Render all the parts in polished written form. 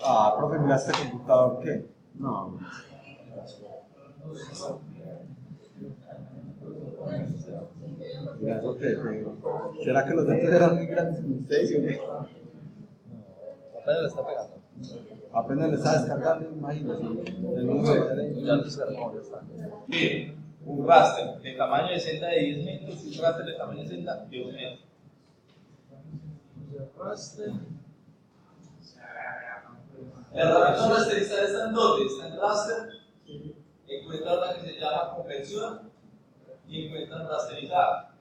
Ah, profe, mira este computador, ¿qué? No. Mira, eso que ¿será que los datos eran muy grandes como ustedes, o qué? Apenas le está pegando. Apenas le está descargando, imagínate. El número de Ya lo descargó, ya está. Sí, un raster de tamaño de celda de 10 metros y un raster de tamaño de celda de 1 metro. La herramienta rasterizada está en donde está en raster, encuentran una que se llama convención y encuentran rasterizada.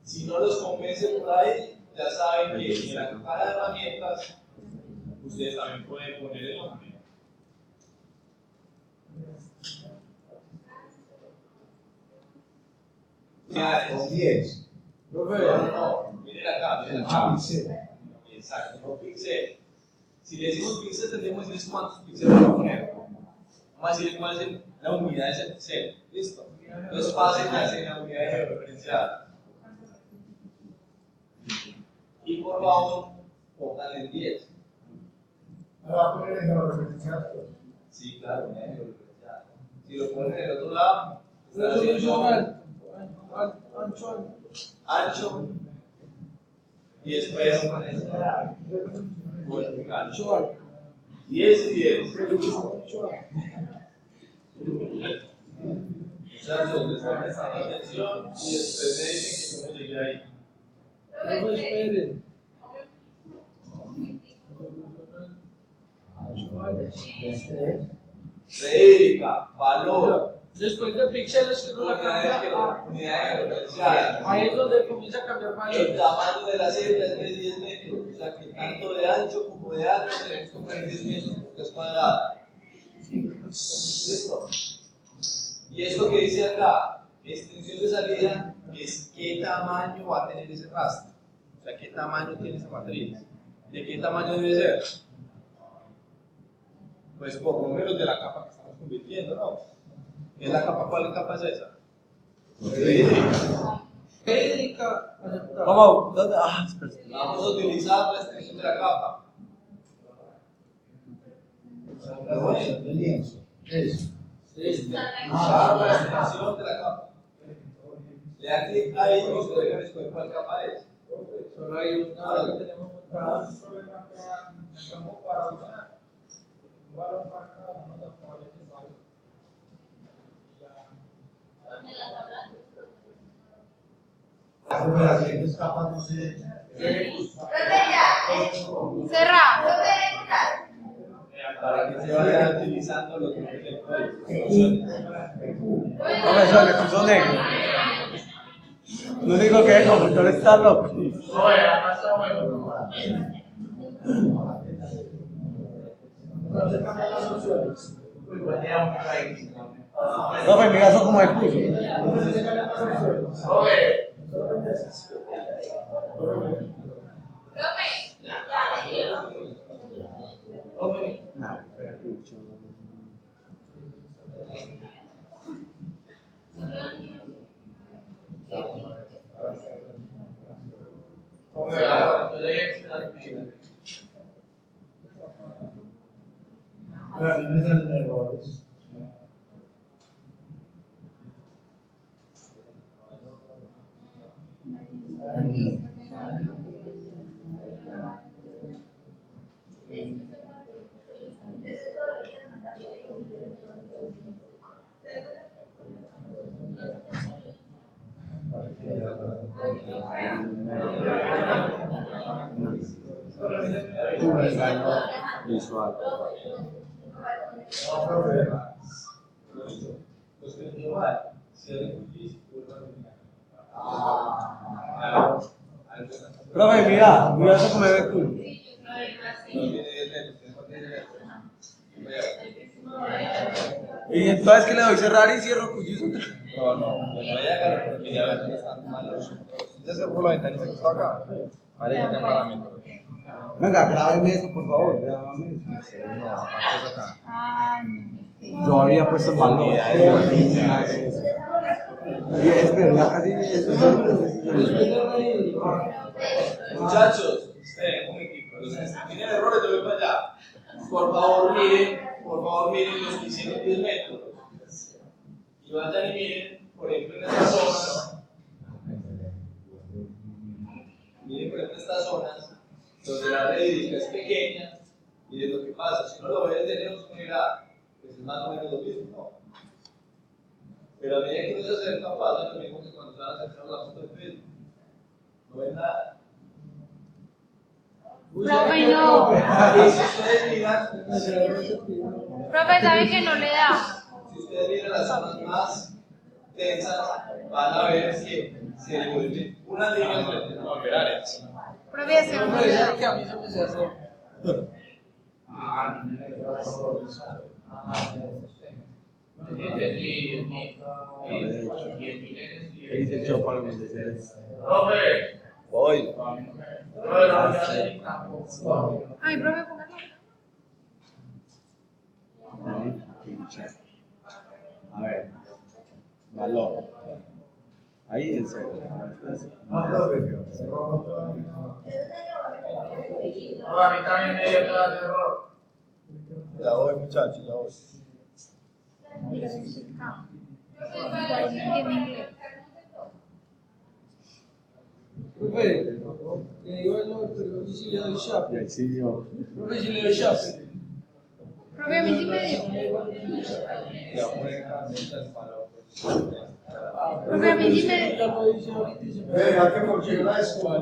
Si no los convence por ahí, ya saben que en la caja de herramientas ustedes también pueden poner el nombre. Con 10. No, miren acá, miren acá. Exacto, no pixel. Si le decimos pixel, tendríamos que decirles cuántos píxeles vamos a poner. Vamos a decirle cuál es la unidad de ese pixel. Listo. Entonces pásenlas en la unidad de georreferenciada. Y por favor, pónganle 10. ¿Me va a poner en georreferenciado? Sí, claro, unidad de georreferenciada. Si lo ponen en el otro lado, ancho. Y después ancho. 10 y 10. Muchachos, les voy a prestar atención y después me dicen que cómo llegué ahí. No esperen. Federica, valor. Después de píxeles que no la cambia, Unidad de georreferenciada. ahí es donde comienza a cambiar El valor. tamaño de la celda es de 10 metros. O sea que tanto de ancho como de alto tenemos que poner 10 metros porque es cuadrada. ¿Listo? Y esto que dice acá, extensión de salida, es qué tamaño va a tener ese rastro. O sea, qué tamaño tiene esa matriz. ¿De qué tamaño debe ser? Pues por números de la capa que estamos convirtiendo, ¿no? ¿Es la capa? ¿Cuál capa es esa? Federica, ¿Cómo? ¿Dónde? Ah, espera. Vamos a utilizar la extensión de la capa. De lienzo. Eso. Utilizar la extensión de la capa. Le da clic ahí y ustedes van a escoger cuál capa es. solo hay una que tenemos montada. Las operaciones capas no se. Cerra. Para que se vayan utilizando los nombres del código. Profesor, le puso negro. Lo único que el computador está loco. Profe, mira eso como el puso. Pero a mí me salen errores. Un engaño visual. Los que no van, se Profe, mira eso como el culo. Y entonces que le doy cerrar y cierro cuchillo. No vaya a agarrar porque ya ven que están malos. Ya cerró la ventanita que está acá. Vale, ya tengo parámetros. Venga, grábeme eso, por favor. Grábame eso. No, acá. Yo había puesto el valor. Y es verdad, así es. Muchachos, esperen un equipo. Los que tienen errores, yo voy para allá. Por favor, miren los que hicieron 10 metros. Y vayan y miren, por ejemplo, en estas zonas. Miren, por ejemplo, estas zonas donde la red hídrica es pequeña. Y de lo que pasa, si uno lo ve desde lejos, uno dirá, pues es más o menos lo mismo, ¿no? Pero a medida que uno se acerca, pasa lo mismo que cuando se van a acercar a la foto de Facebook. No ven nada. Profe, no. Y si ustedes miran, Profe, ¿sabe que no le da? si ustedes miran las zonas más densas, van a ver que se vuelven unas líneas de volver áreas. Profe, se Me parece que a mí se me cerró. ¿Qué dice el show para los deseos? Hoy. Ay, profe, póngalo. A ver, valor. Ahí en serio. A mí también me dio todo el error. Ya voy, muchachos, ya voy. Profe, le digo el nombre, pero yo sí le doy Y chape. ahí sí yo. Profe, sí le doy chape. Profe, a mí sí me dio. Ya voy a muchas palabras. Profe, a mí sí me dio. Ya lo hice ahorita y se me Venga, que porque la escuela.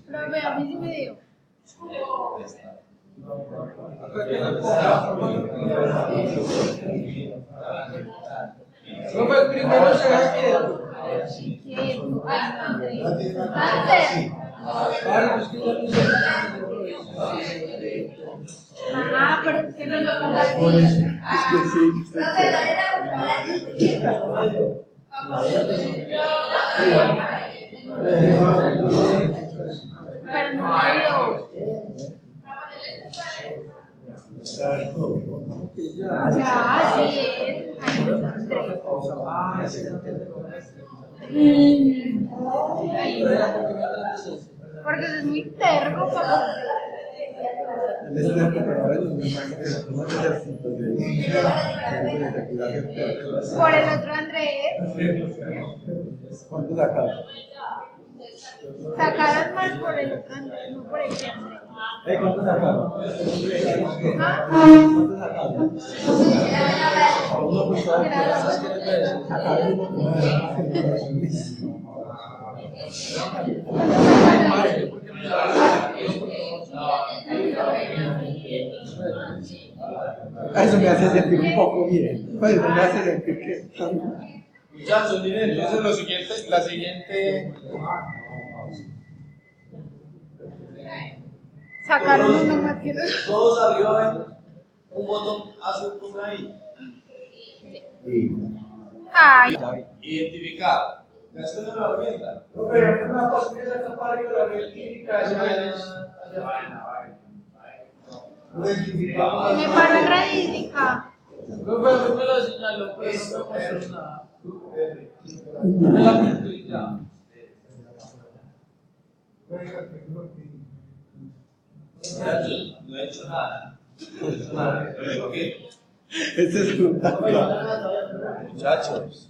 Profe, a mí sí me dio. acá que la coja. Profe, primero se deja quieto. Quieto. Ay, madre. Antes. Claro, pues que ya no sé. Ajá, pero es que no lo ponga así. Es que sí, usted Pero no me dio. Ya, así es. Ay, no porque es muy terco, papá. en este pero no ejercitos de Por el otro Andrés. ¿cuánto sacaron? Sacaron más por el otro Andrés, no por el que Andrés. ¿Cuánto sacaron? ¿Ah? ¿Cuánto sacaron? Uno pues sacaron uno. Eso me hace sentir un poco bien. Pues me hace sentir que. Muchachos, miren, eso es lo siguiente, la siguiente. Sacaron uno más que dos. Todos arriba ven un botón azul con ahí. Ay, Identificar. Esto es una herramienta. Profe, una cosa que se escapa de la reptílica. me paró en radística. Profe, a mí me lo señaló, pero no me mostró nada. Me la pinto y ya. Muchachos, no he hecho nada. No he hecho nada. ¿Por qué? Este es un Muchachos.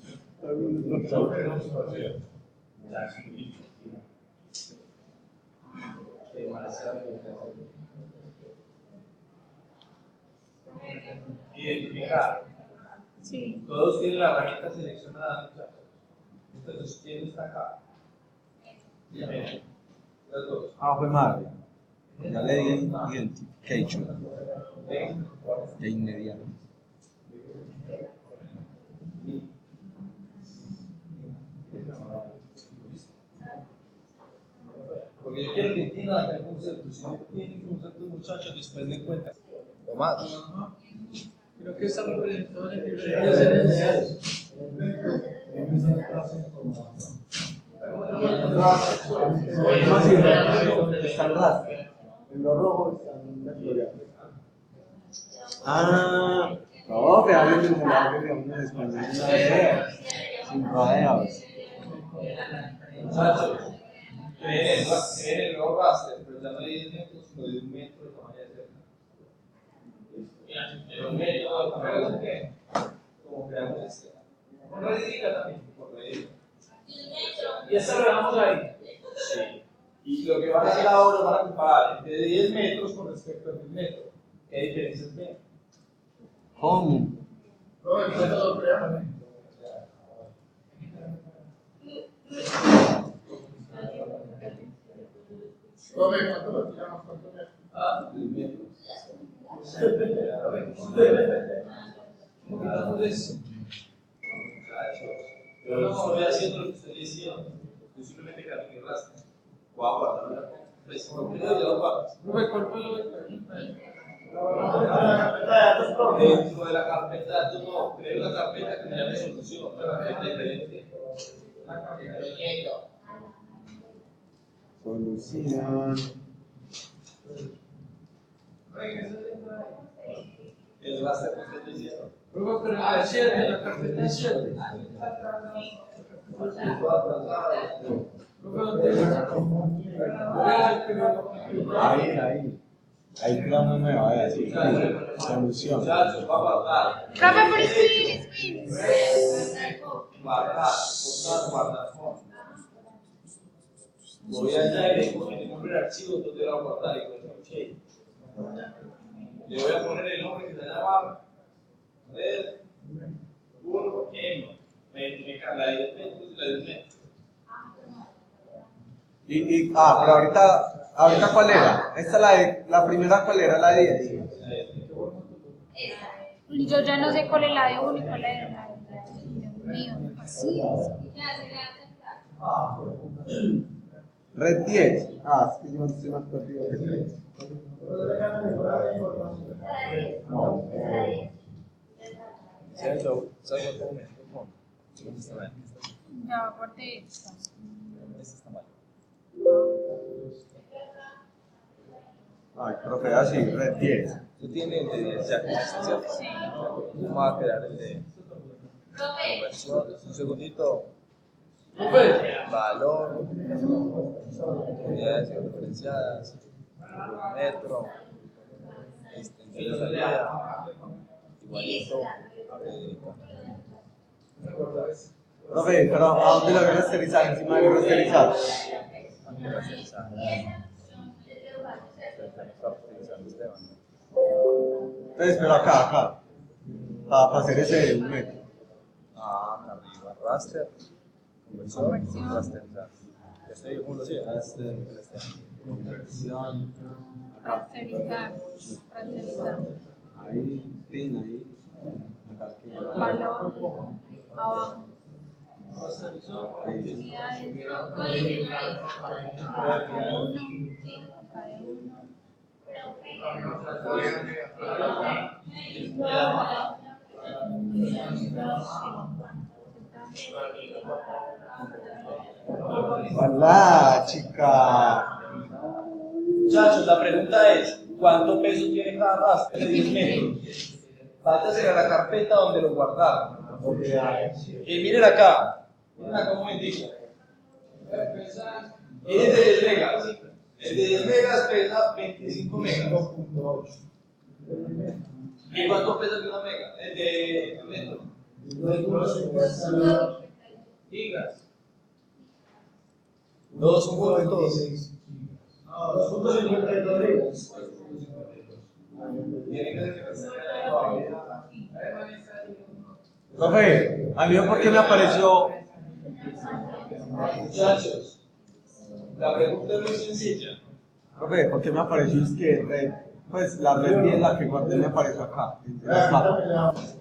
Identificar. Sí. Todos tienen la herramienta seleccionada, muchachos. Entonces, ¿quién está acá? Ya ven. Los dos. Ah, fue madre. Ya le di identification Ven. de inmediato. Porque yo quiero que entiendan acá el concepto. Si no tienen conceptos, muchachos, después me cuentan. Tomás. Creo que está representado en el libro de herencias. Están rastas. En lo rojo están las flores. Ah, No, pero hábleme en español una vez. Sin rodeos. Muchachos, en el nuevo raster, pero ya no hay 10 metros, sino de 1 metro de tamaño de cerca. El 1 metro, ¿pero qué? Como creamos este. Por redirica también, por redirica. Y eso lo dejamos ahí. Sí. Y lo que van a hacer ahora van a comparar entre 10 metros con respecto a 10 metros. ¿Qué diferencias ven? ¿Cómo? No, eso lo creamos. Come, ¿cuánto lo tiramos? ¿Cuánto me? Ah, 10 metros. ¿Cómo quitamos eso? Yo no estoy haciendo lo que estoy diciendo. Yo simplemente cambié el rastro. Voy a guardar una cosa. Pues, primero ya lo guardas. Profe, ¿cuál fue lo de Dentro de la carpeta de datos, no. Creo una carpeta que se llame solución. Una carpeta diferente. Solución. El rastro que estoy diciendo. Profe, pero la 7, la carpeta 7. Profe, ¿dónde está? Ahí. Ahí creamos nueva, así. Solución. Muchachos, va a guardar. Profe, por escribir. Guardar. Voy allá y le pongo el nombre del archivo donde lo voy a guardar y con el OK. Le voy a poner el nombre que se llama Red 1M. Me carga la 10 metros y la 10 metros. Pero ahorita ¿cuál era? La primera, ¿cuál era? La 10. Yo ya no sé cuál es la de uno y cuál es la de Dios mío. Así es. Red 10. Es que yo estoy más perdido que 3. Ya guardé esta. Ay, profe, así, red 10. Tú tienes el de 10 ya, ¿cierto? Sí. Vamos a crear el de conversión. Un segundito. Valor, unidades referenciadas, metro, extensión de salida, igualito a Federica. Profe, pero ¿a dónde lo voy a rasterizar? Encima de rasterizar. Entonces, pero acá. Para hacer ese de 1 metro. Acá arriba, raster, conversión, rasterizar. Ya estoy uno, sí. Raster, conversión. Rasterizar. Ahí, pin, ahí. Acá, aquí. Valor. Abajo. Ahí. Unidades. Hola, chica. Muchachos, la pregunta es, ¿cuánto peso tiene cada raster de 10 metros? Váyase a la carpeta donde lo guardaron. Y miren acá un momentico. Es de 10 megas. El de 10 megas pesa 25 megas. ¿Y cuánto pesa el de 1 mega? El de 1 metro. Gigas. 2.2. No, 2.52. Tiene que ser Profe, a mí por qué me apareció. Muchachos, la pregunta es muy sencilla. Profe, ¿por qué me apareció? Es que red, pues la red 10, la que guardé, me apareció acá. En las mapas.